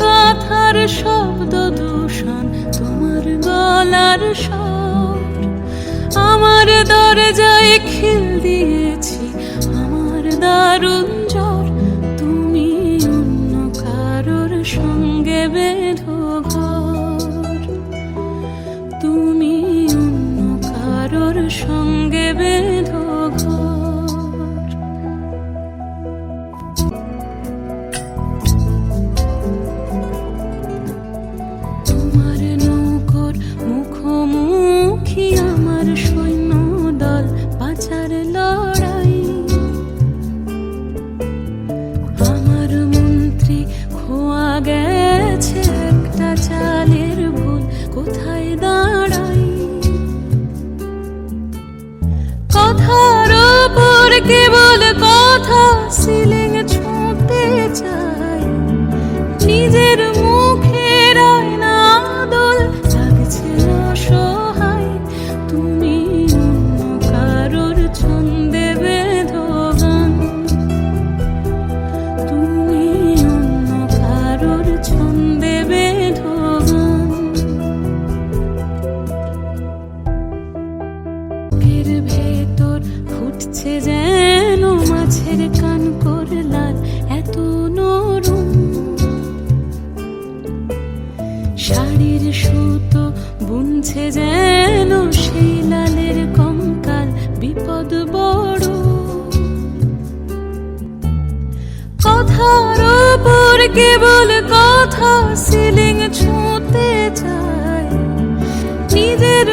কথার শব্দ দূষণ, তোমার গলার স্বর। আমার দরজায় খিল দিয়েছি, আমার দারুণ জ্বর। তুমি অন্য কারোর সঙ্গে বেঁধো ঘর, তুমি অন্য কারোর সঙ্গে বেঁধো ঘর। তোমার নৌকোর মুখোমুখি আমার সৈন্য দল, বাঁচার লড়াই। আমার মন্ত্রী খোয়া গেছে একটা চালের ভুল, কোথায় দাঁড়াই। কথার ওপর কেবল কথা, সিলিং ছুঁতে চাই। নিজের মুখের আয়না দোল লাগছে অসহায়। তুমি অন্য কারোর ছন্দে বেঁধো গান, তুমি অন্য কারোর ছন্দে বেঁধো গান। এর ভেতর ফুটছে যেন মাছের কান করলাল, এত নরম। শাড়ির সুতো বুনছে যেন সেই লালের কঙ্কাল, বিপদ বড়। কথার ওপর কেবল কথা, সিলিং ছুঁতে চায়। নিজের